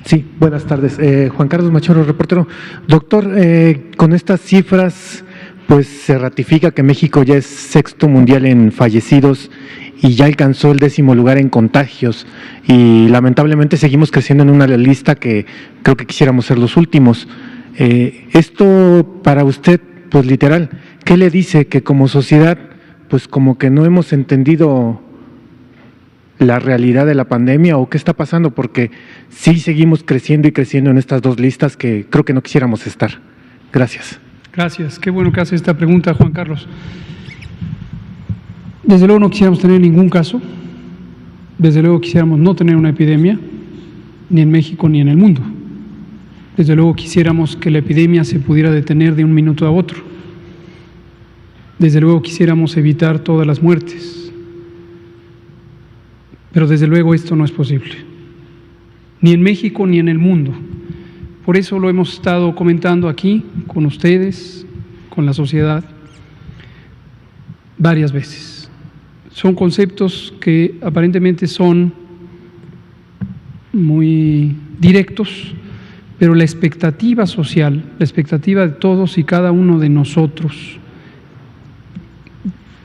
Sí, buenas tardes. Juan Carlos Machoro, reportero. Doctor, con estas cifras, pues se ratifica que México ya es sexto mundial en fallecidos y ya alcanzó el 10º lugar en contagios. Y lamentablemente seguimos creciendo en una lista que creo que quisiéramos ser los últimos. Esto para usted, pues literal, ¿qué le dice? Que como sociedad, pues como que no hemos entendido la realidad de la pandemia, o qué está pasando, porque sí seguimos creciendo y creciendo en estas dos listas que creo que no quisiéramos estar. Gracias. Gracias. Qué bueno que hace esta pregunta, Juan Carlos. Desde luego no quisiéramos tener ningún caso, desde luego quisiéramos no tener una epidemia, ni en México ni en el mundo. Desde luego quisiéramos que la epidemia se pudiera detener de un minuto a otro. Desde luego quisiéramos evitar todas las muertes. Pero desde luego esto no es posible, ni en México ni en el mundo. Por eso lo hemos estado comentando aquí con ustedes, con la sociedad, varias veces. Son conceptos que aparentemente son muy directos, pero la expectativa social, la expectativa de todos y cada uno de nosotros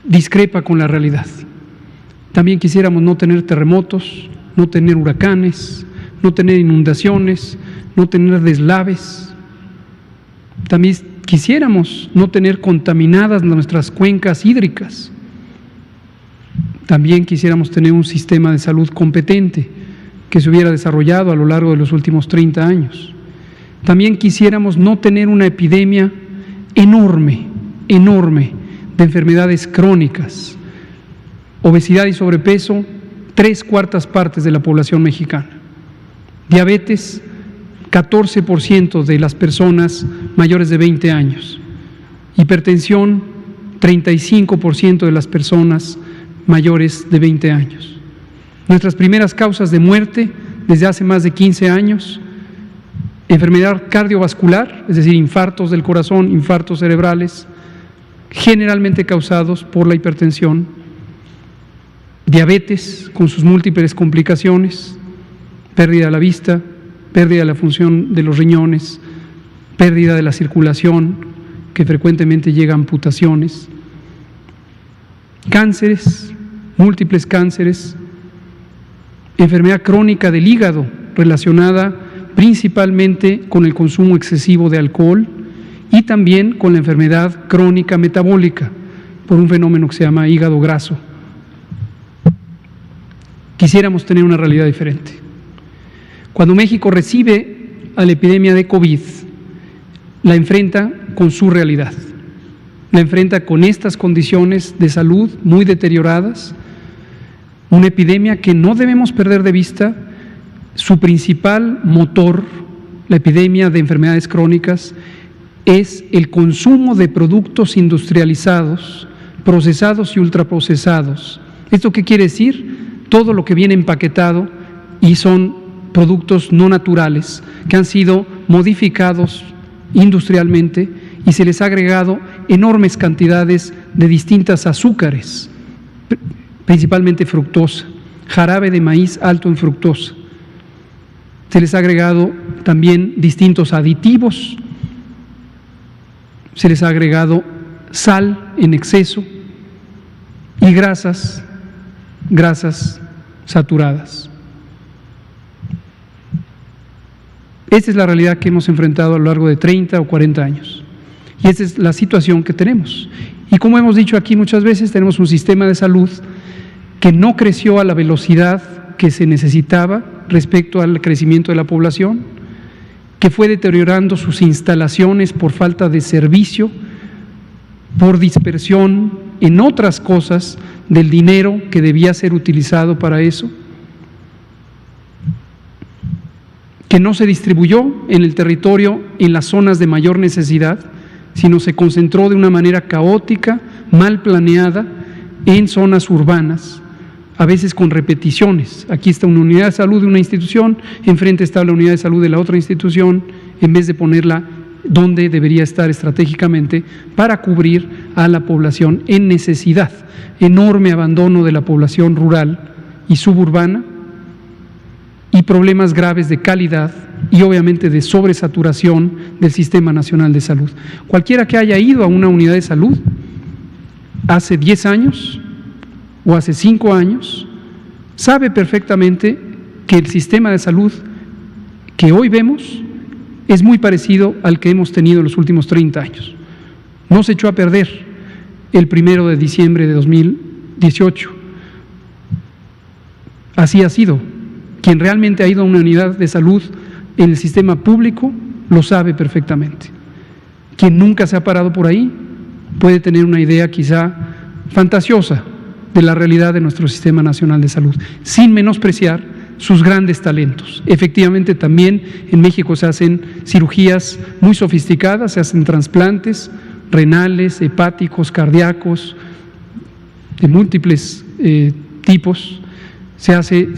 discrepa con la realidad. También quisiéramos no tener terremotos, no tener huracanes, no tener inundaciones, no tener deslaves. También quisiéramos no tener contaminadas nuestras cuencas hídricas. También quisiéramos tener un sistema de salud competente que se hubiera desarrollado a lo largo de los últimos 30 años. También quisiéramos no tener una epidemia enorme de enfermedades crónicas. Obesidad y sobrepeso, 3/4 partes de la población mexicana. Diabetes, 14% de las personas mayores de 20 años. Hipertensión, 35% de las personas mayores de 20 años. Nuestras primeras causas de muerte desde hace más de 15 años, enfermedad cardiovascular, es decir, infartos del corazón, infartos cerebrales, generalmente causados por la hipertensión. Diabetes con sus múltiples complicaciones, pérdida de la vista, pérdida de la función de los riñones, pérdida de la circulación, que frecuentemente llega a amputaciones, cánceres, múltiples cánceres, enfermedad crónica del hígado relacionada principalmente con el consumo excesivo de alcohol y también con la enfermedad crónica metabólica por un fenómeno que se llama hígado graso. Quisiéramos tener una realidad diferente. Cuando México recibe a la epidemia de COVID, la enfrenta con su realidad, la enfrenta con estas condiciones de salud muy deterioradas, una epidemia que no debemos perder de vista, su principal motor, la epidemia de enfermedades crónicas, es el consumo de productos industrializados, procesados y ultraprocesados. ¿Esto qué quiere decir? Todo lo que viene empaquetado y son productos no naturales que han sido modificados industrialmente y se les ha agregado enormes cantidades de distintas azúcares, principalmente fructosa, jarabe de maíz alto en fructosa. Se les ha agregado también distintos aditivos, se les ha agregado sal en exceso y grasas saturadas. Esta es la realidad que hemos enfrentado a lo largo de 30 o 40 años. Y esta es la situación que tenemos. Y como hemos dicho aquí muchas veces, tenemos un sistema de salud que no creció a la velocidad que se necesitaba respecto al crecimiento de la población, que fue deteriorando sus instalaciones por falta de servicio, por dispersión en otras cosas del dinero que debía ser utilizado para eso, que no se distribuyó en el territorio en las zonas de mayor necesidad, sino se concentró de una manera caótica, mal planeada, en zonas urbanas, a veces con repeticiones. Aquí está una unidad de salud de una institución, enfrente está la unidad de salud de la otra institución, en vez de ponerla donde debería estar estratégicamente para cubrir a la población en necesidad. Enorme abandono de la población rural y suburbana y problemas graves de calidad y obviamente de sobresaturación del Sistema Nacional de Salud. Cualquiera que haya ido a una unidad de salud hace 10 años o hace 5 años sabe perfectamente que el sistema de salud que hoy vemos es muy parecido al que hemos tenido en los últimos 30 años. No se echó a perder el 1 de diciembre de 2018. Así ha sido. Quien realmente ha ido a una unidad de salud en el sistema público lo sabe perfectamente. Quien nunca se ha parado por ahí puede tener una idea quizá fantasiosa de la realidad de nuestro Sistema Nacional de Salud, sin menospreciar sus grandes talentos. Efectivamente, también en México se hacen cirugías muy sofisticadas, se hacen trasplantes renales, hepáticos, cardíacos, de múltiples tipos, se hace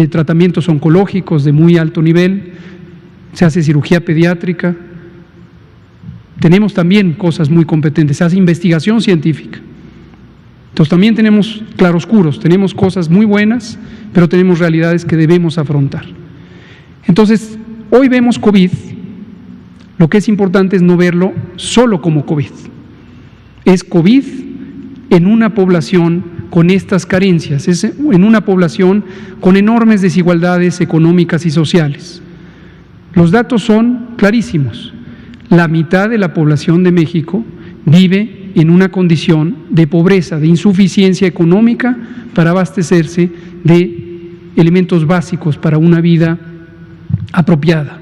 tratamientos oncológicos de muy alto nivel, se hace cirugía pediátrica. Tenemos también cosas muy competentes, se hace investigación científica. Entonces también tenemos claroscuros, tenemos cosas muy buenas, pero tenemos realidades que debemos afrontar. Entonces, hoy vemos COVID, lo que es importante es no verlo solo como COVID. Es COVID en una población con estas carencias, es en una población con enormes desigualdades económicas y sociales. Los datos son clarísimos. La mitad de la población de México vive en una condición de pobreza, de insuficiencia económica para abastecerse de elementos básicos para una vida apropiada.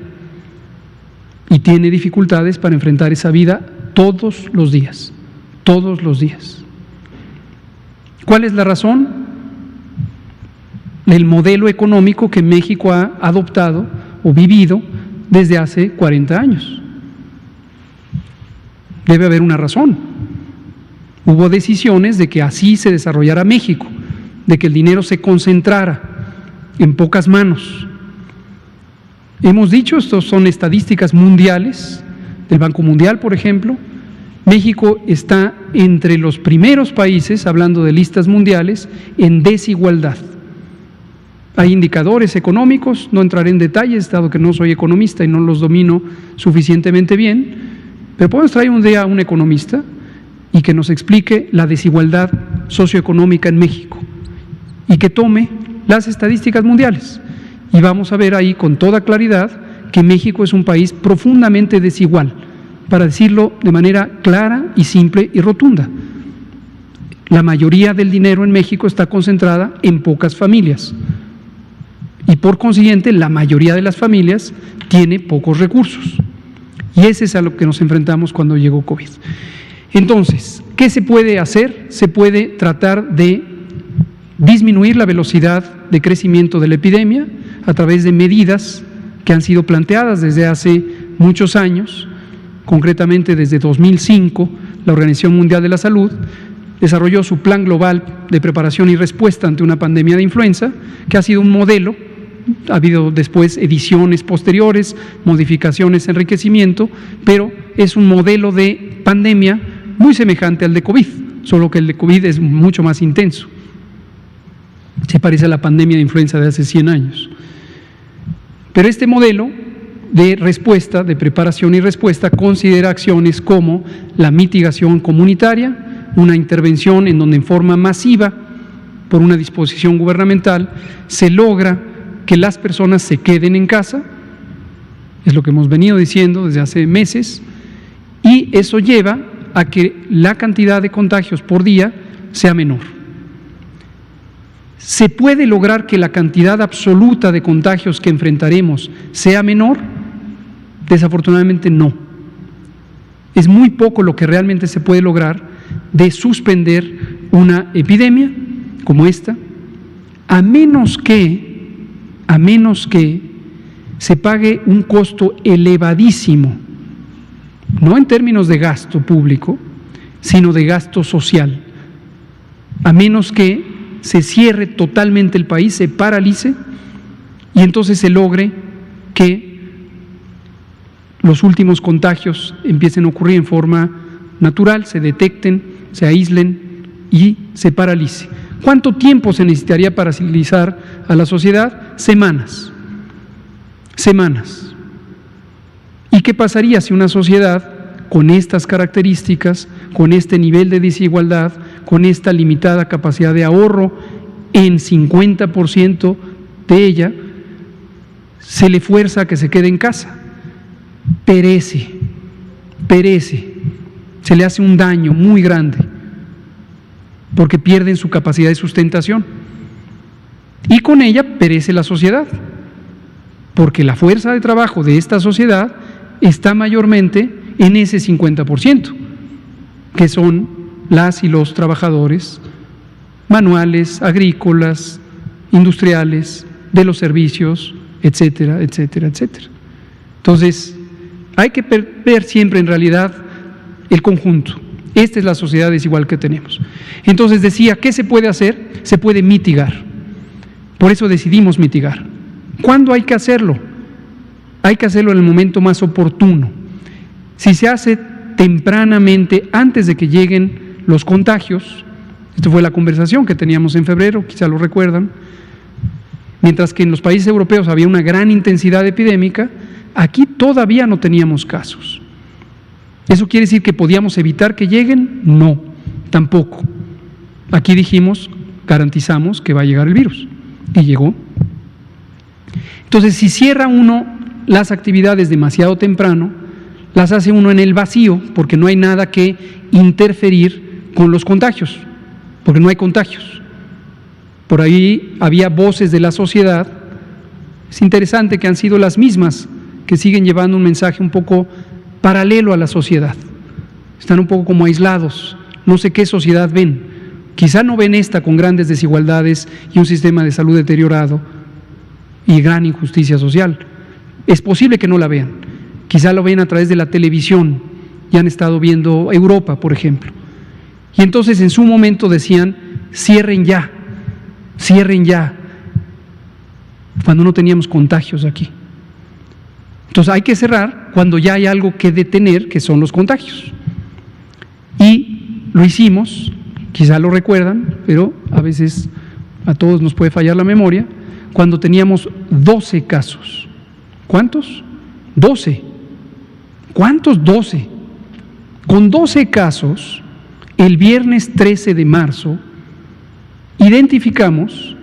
Y tiene dificultades para enfrentar esa vida todos los días, todos los días. ¿Cuál es la razón? El modelo económico que México ha adoptado o vivido desde hace 40 años. Debe haber una razón. Hubo decisiones de que así se desarrollara México, de que el dinero se concentrara en pocas manos. Hemos dicho, estos son estadísticas mundiales, del Banco Mundial, por ejemplo. México está entre los primeros países, hablando de listas mundiales, en desigualdad. Hay indicadores económicos, no entraré en detalles, dado que no soy economista y no los domino suficientemente bien, pero podemos traer un día a un economista y que nos explique la desigualdad socioeconómica en México y que tome las estadísticas mundiales. Y vamos a ver ahí con toda claridad que México es un país profundamente desigual, para decirlo de manera clara y simple y rotunda. La mayoría del dinero en México está concentrada en pocas familias y por consiguiente la mayoría de las familias tiene pocos recursos. Y ese es a lo que nos enfrentamos cuando llegó COVID. Entonces, ¿qué se puede hacer? Se puede tratar de disminuir la velocidad de crecimiento de la epidemia a través de medidas que han sido planteadas desde hace muchos años. Concretamente, desde 2005, la Organización Mundial de la Salud desarrolló su Plan Global de Preparación y Respuesta ante una pandemia de influenza, que ha sido un modelo. Ha habido después ediciones posteriores, modificaciones, enriquecimiento, pero es un modelo de pandemia muy semejante al de COVID, solo que el de COVID es mucho más intenso. Se parece a la pandemia de influenza de hace 100 años. Pero este modelo de respuesta, de preparación y respuesta, considera acciones como la mitigación comunitaria, una intervención en donde en forma masiva, por una disposición gubernamental, se logra que las personas se queden en casa, es lo que hemos venido diciendo desde hace meses, y eso lleva a que la cantidad de contagios por día sea menor. ¿Se puede lograr que la cantidad absoluta de contagios que enfrentaremos sea menor? Desafortunadamente no. Es muy poco lo que realmente se puede lograr de suspender una epidemia como esta, a menos que se pague un costo elevadísimo, no en términos de gasto público, sino de gasto social, a menos que se cierre totalmente el país, se paralice y entonces se logre que los últimos contagios empiecen a ocurrir en forma natural, se detecten, se aíslen y se paralice. ¿Cuánto tiempo se necesitaría para civilizar a la sociedad? Semanas. ¿Y qué pasaría si una sociedad con estas características, con este nivel de desigualdad, con esta limitada capacidad de ahorro en 50% de ella, se le fuerza a que se quede en casa? Perece, se le hace un daño muy grande, porque pierden su capacidad de sustentación. Y con ella perece la sociedad, porque la fuerza de trabajo de esta sociedad está mayormente en ese 50%, que son las y los trabajadores manuales, agrícolas, industriales, de los servicios, etcétera, etcétera, etcétera. Entonces, hay que ver siempre en realidad el conjunto. Esta es la sociedad desigual que tenemos. Entonces decía, ¿qué se puede hacer? Se puede mitigar. Por eso decidimos mitigar. ¿Cuándo hay que hacerlo? Hay que hacerlo en el momento más oportuno. Si se hace tempranamente, antes de que lleguen los contagios, esto fue la conversación que teníamos en febrero, quizá lo recuerdan, mientras que en los países europeos había una gran intensidad epidémica, aquí todavía no teníamos casos. ¿Eso quiere decir que podíamos evitar que lleguen? No, tampoco. Aquí dijimos, garantizamos que va a llegar el virus, y llegó. Entonces, si cierra uno las actividades demasiado temprano, las hace uno en el vacío, porque no hay nada que interferir con los contagios, porque no hay contagios. Por ahí había voces de la sociedad, es interesante que han sido las mismas que siguen llevando un mensaje un poco paralelo a la sociedad. Están un poco como aislados, no sé qué sociedad ven. Quizá no ven esta con grandes desigualdades y un sistema de salud deteriorado y gran injusticia social. Es posible que no la vean. Quizá lo ven a través de la televisión y han estado viendo Europa, por ejemplo. Y entonces en su momento decían, cierren ya, cuando no teníamos contagios aquí. Entonces hay que cerrar cuando ya hay algo que detener, que son los contagios. Y lo hicimos, quizá lo recuerdan, pero a veces a todos nos puede fallar la memoria, cuando teníamos 12 casos. ¿Cuántos? 12. ¿Cuántos? 12. Con 12 casos, el viernes 13 de marzo, identificamos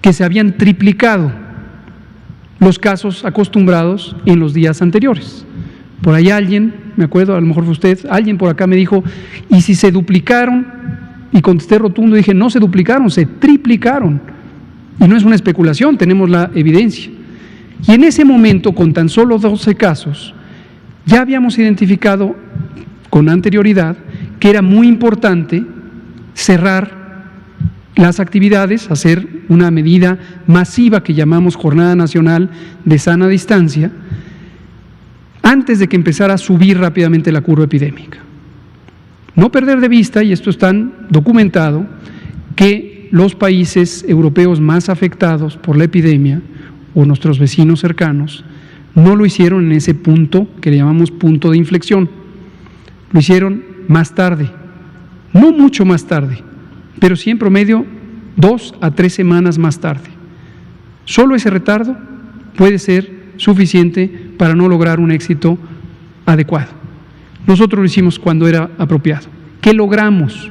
que se habían triplicado los casos acostumbrados en los días anteriores. Por ahí alguien, me acuerdo, a lo mejor fue usted, alguien por acá me dijo, ¿y si se duplicaron? Y contesté rotundo, dije, no se duplicaron, se triplicaron. Y no es una especulación, tenemos la evidencia. Y en ese momento, con tan solo 12 casos, ya habíamos identificado con anterioridad que era muy importante cerrar las actividades, hacer una medida masiva que llamamos Jornada Nacional de Sana Distancia, antes de que empezara a subir rápidamente la curva epidémica. No perder de vista, y esto está documentado, que los países europeos más afectados por la epidemia, o nuestros vecinos cercanos, no lo hicieron en ese punto que le llamamos punto de inflexión. Lo hicieron más tarde, no mucho más tarde, pero sí en promedio 2 a 3 semanas más tarde. Solo ese retardo puede ser suficiente para no lograr un éxito adecuado. Nosotros lo hicimos cuando era apropiado. ¿Qué logramos?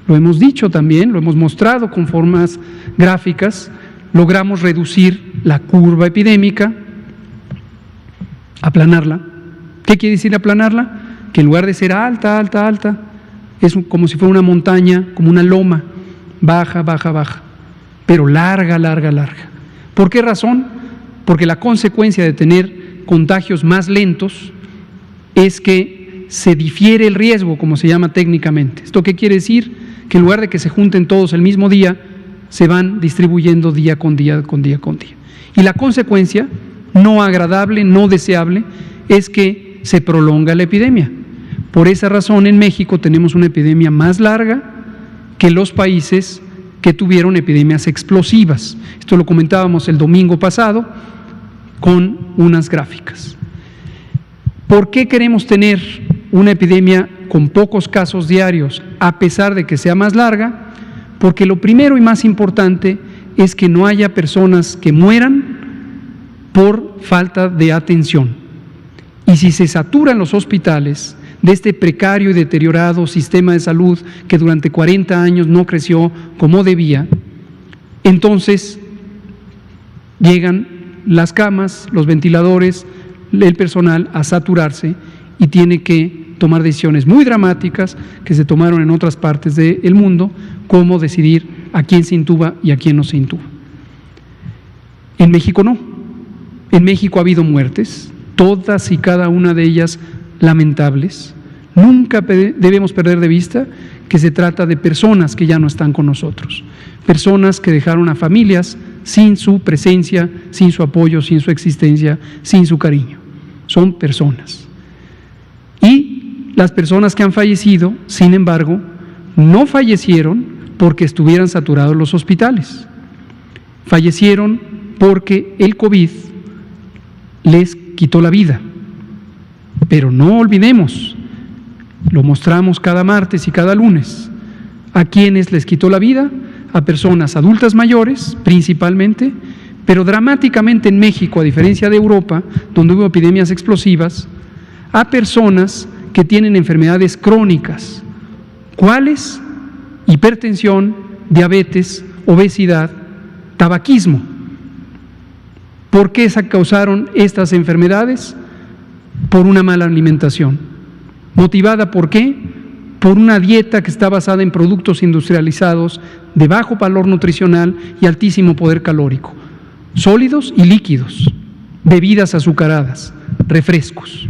Lo hemos dicho también, lo hemos mostrado con formas gráficas. Logramos reducir la curva epidémica, aplanarla. ¿Qué quiere decir aplanarla? Que en lugar de ser alta, es como si fuera una montaña, como una loma, baja, pero larga. ¿Por qué razón? Porque la consecuencia de tener contagios más lentos es que se difiere el riesgo, como se llama técnicamente. ¿Esto qué quiere decir? Que en lugar de que se junten todos el mismo día, se van distribuyendo día con día. Y la consecuencia, no agradable, no deseable, es que se prolonga la epidemia. Por esa razón, en México tenemos una epidemia más larga que los países que tuvieron epidemias explosivas. Esto lo comentábamos el domingo pasado con unas gráficas. ¿Por qué queremos tener una epidemia con pocos casos diarios, a pesar de que sea más larga? Porque lo primero y más importante es que no haya personas que mueran por falta de atención. Y si se saturan los hospitales de este precario y deteriorado sistema de salud que durante 40 años no creció como debía, entonces llegan las camas, los ventiladores, el personal a saturarse y tiene que tomar decisiones muy dramáticas que se tomaron en otras partes del mundo, como decidir a quién se intuba y a quién no se intuba. En México no. En México ha habido muertes, todas y cada una de ellas lamentables. Nunca debemos perder de vista que se trata de personas que ya no están con nosotros, personas que dejaron a familias sin su presencia, sin su apoyo, sin su existencia, sin su cariño. Son personas. Y las personas que han fallecido, sin embargo, no fallecieron porque estuvieran saturados los hospitales. Fallecieron porque el COVID les quitó la vida. Pero no olvidemos, lo mostramos cada martes y cada lunes, a quienes les quitó la vida, a personas adultas mayores principalmente, pero dramáticamente en México, a diferencia de Europa, donde hubo epidemias explosivas, a personas que tienen enfermedades crónicas. ¿Cuáles? Hipertensión, diabetes, obesidad, tabaquismo. ¿Por qué se causaron estas enfermedades? Por una mala alimentación. ¿Motivada por qué? Por una dieta que está basada en productos industrializados de bajo valor nutricional y altísimo poder calórico, sólidos y líquidos, bebidas azucaradas, refrescos,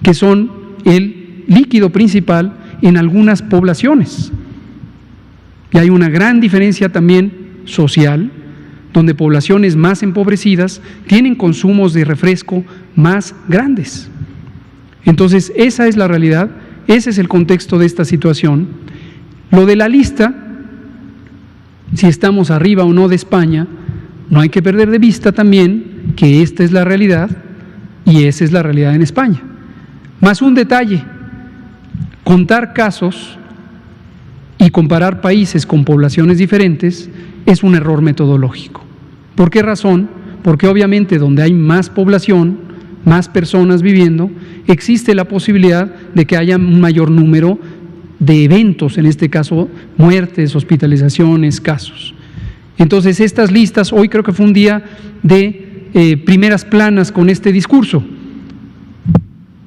que son el líquido principal en algunas poblaciones. Y hay una gran diferencia también social, donde poblaciones más empobrecidas tienen consumos de refresco más grandes. Entonces, esa es la realidad, ese es el contexto de esta situación. Lo de la lista, si estamos arriba o no de España, no hay que perder de vista también que esta es la realidad y esa es la realidad en España. Más un detalle, contar casos y comparar países con poblaciones diferentes es un error metodológico. ¿Por qué razón? Porque obviamente donde hay más población, más personas viviendo, existe la posibilidad de que haya un mayor número de eventos, en este caso muertes, hospitalizaciones, casos. Entonces estas listas, hoy creo que fue un día de primeras planas con este discurso.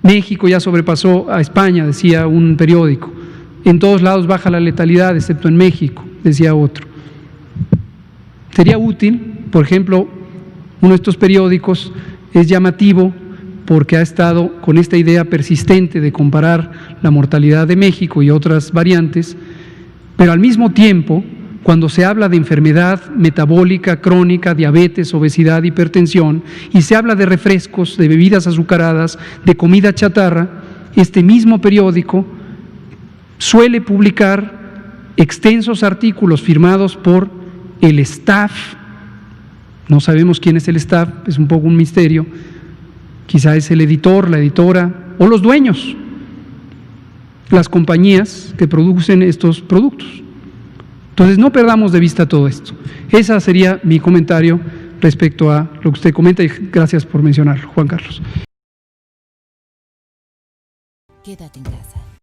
México ya sobrepasó a España, decía un periódico. En todos lados baja la letalidad, excepto en México, decía otro. Sería útil, por ejemplo, uno de estos periódicos es llamativo porque ha estado con esta idea persistente de comparar la mortalidad de México y otras variantes, pero al mismo tiempo, cuando se habla de enfermedad metabólica, crónica, diabetes, obesidad, hipertensión, y se habla de refrescos, de bebidas azucaradas, de comida chatarra, este mismo periódico suele publicar extensos artículos firmados por el staff. No sabemos quién es el staff, es un poco un misterio. Quizá es el editor, la editora o los dueños, las compañías que producen estos productos. Entonces no perdamos de vista todo esto. Ese sería mi comentario respecto a lo que usted comenta y gracias por mencionarlo, Juan Carlos. Quédate en casa.